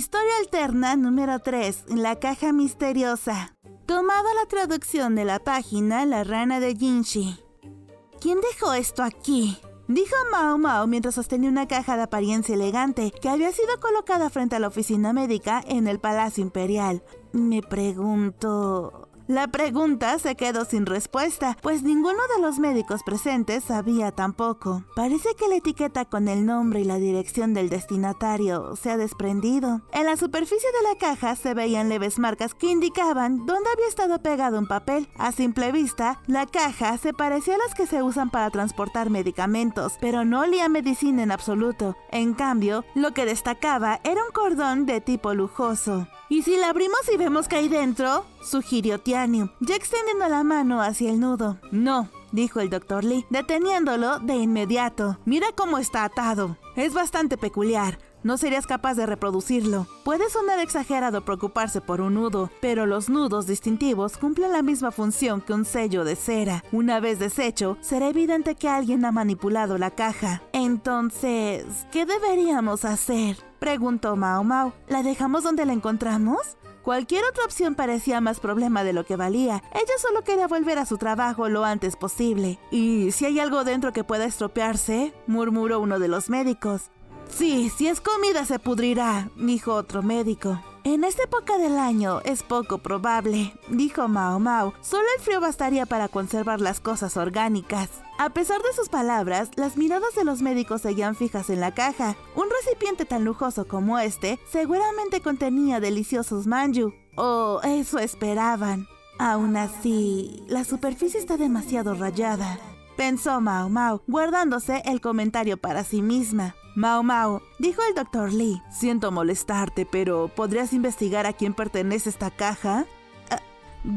Historia alterna número 3, la caja misteriosa. Tomada la traducción de la página La rana de Jinshi. ¿Quién dejó esto aquí?, dijo Mao Mao mientras sostenía una caja de apariencia elegante que había sido colocada frente a la oficina médica en el Palacio Imperial. Me pregunto... La pregunta se quedó sin respuesta, pues ninguno de los médicos presentes sabía tampoco. Parece que la etiqueta con el nombre y la dirección del destinatario se ha desprendido. En la superficie de la caja se veían leves marcas que indicaban dónde había estado pegado un papel. A simple vista, la caja se parecía a las que se usan para transportar medicamentos, pero no olía a medicina en absoluto. En cambio, lo que destacaba era un cordón de tipo lujoso. ¿Y si la abrimos y vemos que hay dentro?, sugirió Tianyu, ya extendiendo la mano hacia el nudo. No, dijo el Dr. Lee, deteniéndolo de inmediato. Mira cómo está atado. Es bastante peculiar. No serías capaz de reproducirlo. Puede sonar exagerado preocuparse por un nudo, pero los nudos distintivos cumplen la misma función que un sello de cera. Una vez deshecho, será evidente que alguien ha manipulado la caja. Entonces, ¿qué deberíamos hacer?, preguntó Mao Mao. ¿La dejamos donde la encontramos? Cualquier otra opción parecía más problema de lo que valía. Ella solo quería volver a su trabajo lo antes posible. ¿Y si hay algo dentro que pueda estropearse?, murmuró uno de los médicos. Sí, si es comida se pudrirá, dijo otro médico. En esta época del año es poco probable, dijo Mao Mao. Solo el frío bastaría para conservar las cosas orgánicas. A pesar de sus palabras, las miradas de los médicos seguían fijas en la caja. Un recipiente tan lujoso como este seguramente contenía deliciosos manju. O eso esperaban. Aún así, la superficie está demasiado rayada, pensó Mao Mao, guardándose el comentario para sí misma. Mao Mao, dijo el Dr. Lee, siento molestarte, pero ¿podrías investigar a quién pertenece esta caja?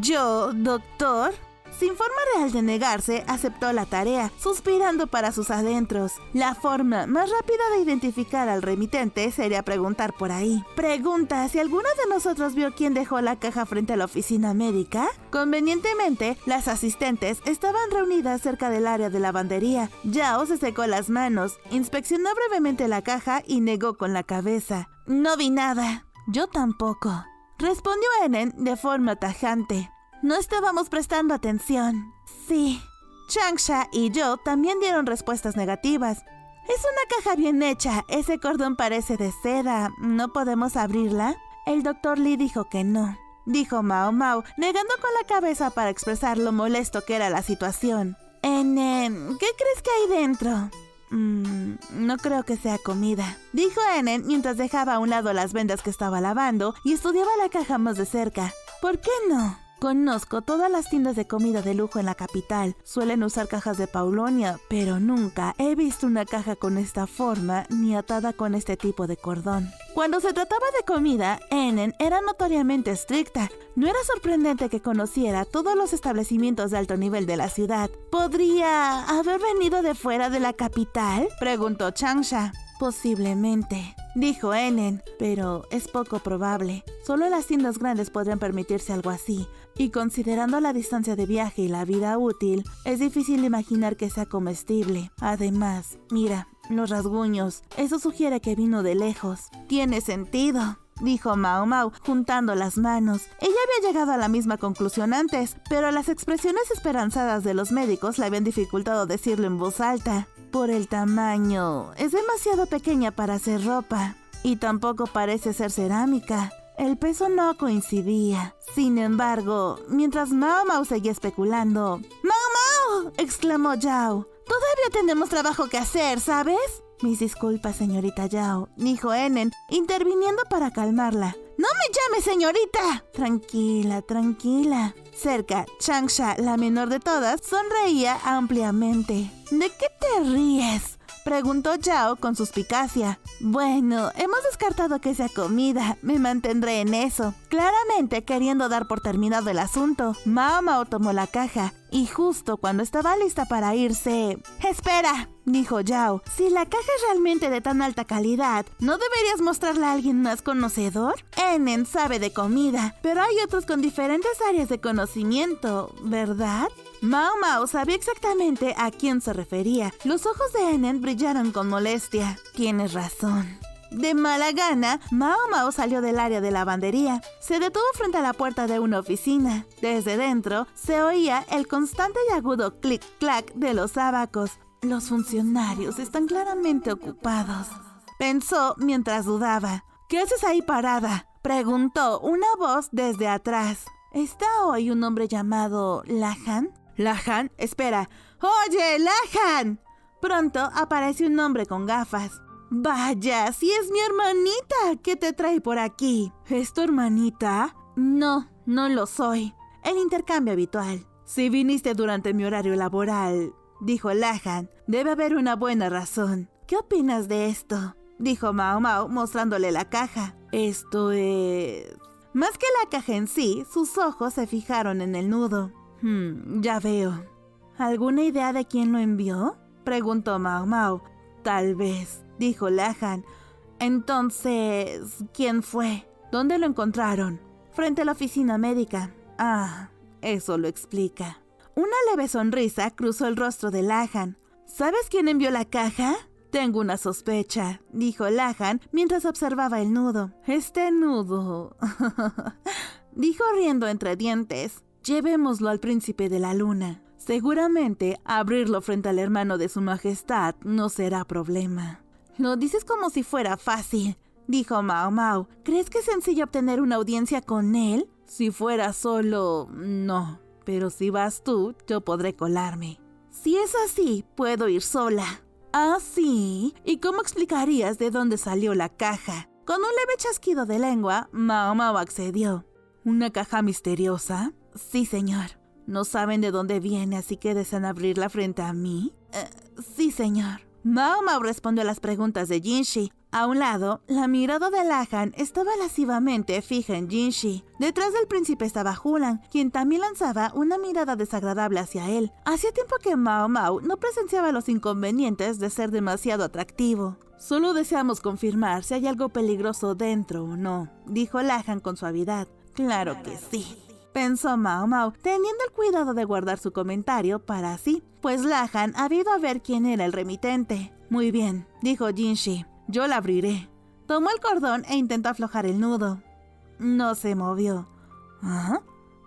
¿Yo, doctor? Sin forma real de negarse, aceptó la tarea, suspirando para sus adentros. La forma más rápida de identificar al remitente sería preguntar por ahí. Pregunta si alguno de nosotros vio quién dejó la caja frente a la oficina médica. Convenientemente, las asistentes estaban reunidas cerca del área de lavandería. Yao se secó las manos, inspeccionó brevemente la caja y negó con la cabeza. No vi nada. Yo tampoco, respondió Enen de forma tajante. No estábamos prestando atención. Sí. Changsha y yo también dieron respuestas negativas. Es una caja bien hecha. Ese cordón parece de seda. ¿No podemos abrirla? El Dr. Lee dijo que no, dijo Mao Mao, negando con la cabeza para expresar lo molesto que era la situación. Enen, ¿qué crees que hay dentro? No creo que sea comida, dijo Enen mientras dejaba a un lado las vendas que estaba lavando y estudiaba la caja más de cerca. ¿Por qué no? Conozco todas las tiendas de comida de lujo en la capital. Suelen usar cajas de paulonia, pero nunca he visto una caja con esta forma ni atada con este tipo de cordón. Cuando se trataba de comida, Enen era notoriamente estricta. No era sorprendente que conociera todos los establecimientos de alto nivel de la ciudad. ¿Podría haber venido de fuera de la capital?, preguntó Changsha. Posiblemente, dijo Enen, pero es poco probable. Solo las tiendas grandes podrían permitirse algo así, y considerando la distancia de viaje y la vida útil, es difícil imaginar que sea comestible. Además, mira, los rasguños, eso sugiere que vino de lejos. Tiene sentido, dijo Mao Mao, juntando las manos. Ella había llegado a la misma conclusión antes, pero las expresiones esperanzadas de los médicos le habían dificultado decirlo en voz alta. Por el tamaño, es demasiado pequeña para hacer ropa, y tampoco parece ser cerámica. El peso no coincidía. Sin embargo, mientras Mao Mao seguía especulando, ¡Mao Mao!, exclamó Yao. Todavía tenemos trabajo que hacer, ¿sabes? Mis disculpas, señorita Yao, dijo Enen, interviniendo para calmarla. ¡No me llame señorita! Tranquila, tranquila. Cerca, Changsha, la menor de todas, sonreía ampliamente. ¿De qué te ríes?, preguntó Yao con suspicacia. Bueno, hemos descartado que sea comida. Me mantendré en eso. Claramente queriendo dar por terminado el asunto, Mao Mao tomó la caja y justo cuando estaba lista para irse... ¡Espera!, dijo Yao. Si la caja es realmente de tan alta calidad, ¿no deberías mostrarla a alguien más conocedor? Enen sabe de comida, pero hay otros con diferentes áreas de conocimiento, ¿verdad? Mao Mao sabía exactamente a quién se refería. Los ojos de Enen brillaron con molestia. Tienes razón. De mala gana, Mao Mao salió del área de lavandería. Se detuvo frente a la puerta de una oficina. Desde dentro se oía el constante y agudo clic-clac de los abacos. Los funcionarios están claramente ocupados, pensó mientras dudaba. ¿Qué haces ahí parada?, preguntó una voz desde atrás. ¿Está hoy un hombre llamado Lahan? ¿Lahan? Espera. ¡Oye, Lahan! Pronto apareció un hombre con gafas. Vaya, si es mi hermanita. ¿Qué te trae por aquí? ¿Es tu hermanita? No, no lo soy. El intercambio habitual. Si viniste durante mi horario laboral, dijo Lahan, debe haber una buena razón. ¿Qué opinas de esto?, dijo Mao Mao mostrándole la caja. Esto es... Más que la caja en sí, sus ojos se fijaron en el nudo. Ya veo. ¿Alguna idea de quién lo envió?, preguntó Mao Mao. Tal vez, dijo Lahan. Entonces, ¿quién fue? ¿Dónde lo encontraron? Frente a la oficina médica. Ah, eso lo explica. Una leve sonrisa cruzó el rostro de Lahan. ¿Sabes quién envió la caja? Tengo una sospecha, dijo Lahan mientras observaba el nudo. Este nudo... dijo riendo entre dientes. Llevémoslo al príncipe de la luna. Seguramente abrirlo frente al hermano de su majestad no será problema. Lo dices como si fuera fácil, dijo Mao Mao. ¿Crees que es sencillo obtener una audiencia con él? Si fuera solo... no. Pero si vas tú, yo podré colarme. Si es así, puedo ir sola. ¿Ah, sí? ¿Y cómo explicarías de dónde salió la caja? Con un leve chasquido de lengua, Mao Mao accedió. ¿Una caja misteriosa? Sí, señor. ¿No saben de dónde viene, así que desean abrirla frente a mí? Sí, señor. Mao Mao respondió a las preguntas de Jinshi. A un lado, la mirada de Lahan estaba lascivamente fija en Jinshi. Detrás del príncipe estaba Hulan, quien también lanzaba una mirada desagradable hacia él. Hacía tiempo que Mao Mao no presenciaba los inconvenientes de ser demasiado atractivo. Solo deseamos confirmar si hay algo peligroso dentro o no, dijo Lahan con suavidad. Claro que sí, pensó Mao Mao, teniendo el cuidado de guardar su comentario para sí, pues Lahan había ido a ver quién era el remitente. Muy bien, dijo Jinshi. Yo la abriré. Tomó el cordón e intentó aflojar el nudo. No se movió. ¿Ah?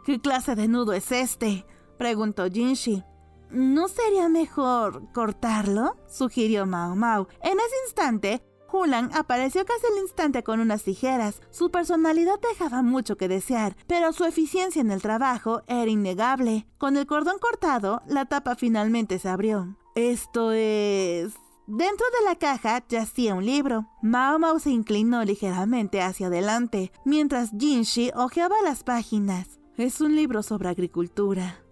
¿Qué clase de nudo es este?, preguntó Jinshi. ¿No sería mejor cortarlo?, sugirió Mao Mao. En ese instante, Hulan apareció casi al instante con unas tijeras. Su personalidad dejaba mucho que desear, pero su eficiencia en el trabajo era innegable. Con el cordón cortado, la tapa finalmente se abrió. Esto es... Dentro de la caja yacía un libro. Mao Mao se inclinó ligeramente hacia adelante, mientras Jinshi hojeaba las páginas. Es un libro sobre agricultura.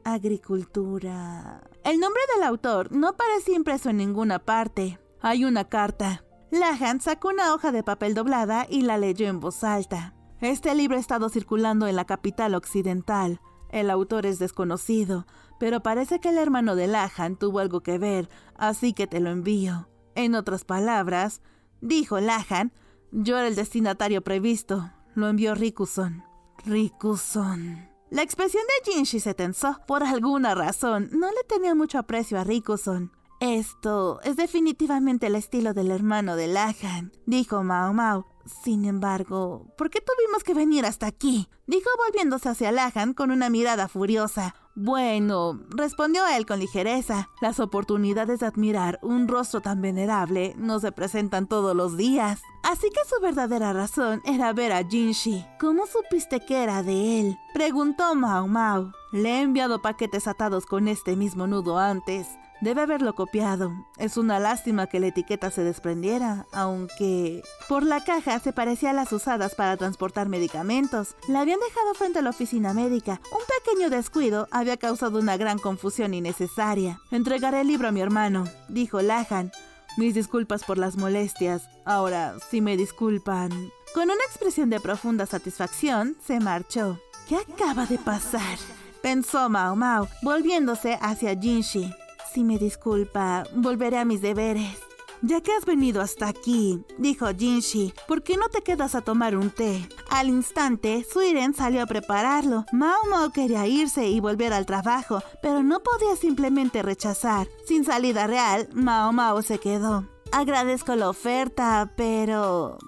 Agricultura... El nombre del autor no aparecía impreso en ninguna parte. Hay una carta. Lahan sacó una hoja de papel doblada y la leyó en voz alta. Este libro ha estado circulando en la capital occidental. El autor es desconocido, pero parece que el hermano de Lahan tuvo algo que ver, así que te lo envío. En otras palabras, dijo Lahan, yo era el destinatario previsto. Lo envió Rikuson. Rikuson. La expresión de Jinshi se tensó. Por alguna razón, no le tenía mucho aprecio a Rikuson. Esto es definitivamente el estilo del hermano de Lahan, dijo Mao Mao. Sin embargo, ¿por qué tuvimos que venir hasta aquí?, dijo volviéndose hacia Lahan con una mirada furiosa. Bueno, respondió él con ligereza, las oportunidades de admirar un rostro tan venerable no se presentan todos los días. Así que su verdadera razón era ver a Jinshi. ¿Cómo supiste que era de él?, preguntó Mao Mao. Le he enviado paquetes atados con este mismo nudo antes. Debe haberlo copiado. Es una lástima que la etiqueta se desprendiera, aunque... Por la caja se parecía a las usadas para transportar medicamentos. La habían dejado frente a la oficina médica. Un pequeño descuido había causado una gran confusión innecesaria. Entregaré el libro a mi hermano, dijo Lahan. Mis disculpas por las molestias. Ahora, si me disculpan... Con una expresión de profunda satisfacción, se marchó. ¿Qué acaba de pasar?, pensó Mao Mao, volviéndose hacia Jinshi. Si me disculpa, volveré a mis deberes. Ya que has venido hasta aquí, dijo Jinshi, ¿por qué no te quedas a tomar un té? Al instante, Suiren salió a prepararlo. Mao Mao quería irse y volver al trabajo, pero no podía simplemente rechazar. Sin salida real, Mao Mao se quedó. Agradezco la oferta, pero...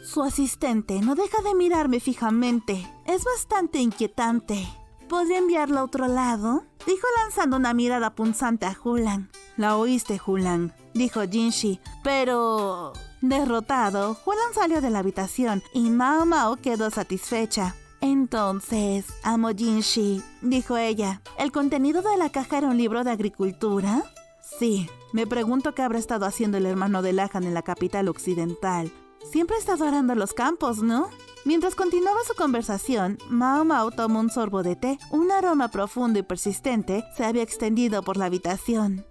Su asistente no deja de mirarme fijamente. Es bastante inquietante. ¿Podría enviarlo a otro lado? Dijo lanzando una mirada punzante a Hulan. La oíste, Hulan, dijo Jinshi, pero... Derrotado, Hulan salió de la habitación y Mao Mao quedó satisfecha. Entonces, amo Jinshi, dijo ella. ¿El contenido de la caja era un libro de agricultura? Sí, me pregunto qué habrá estado haciendo el hermano de Lahan en la capital occidental. Siempre ha estado arando los campos, ¿no? Mientras continuaba su conversación, Mao Mao tomó un sorbo de té. Un aroma profundo y persistente se había extendido por la habitación.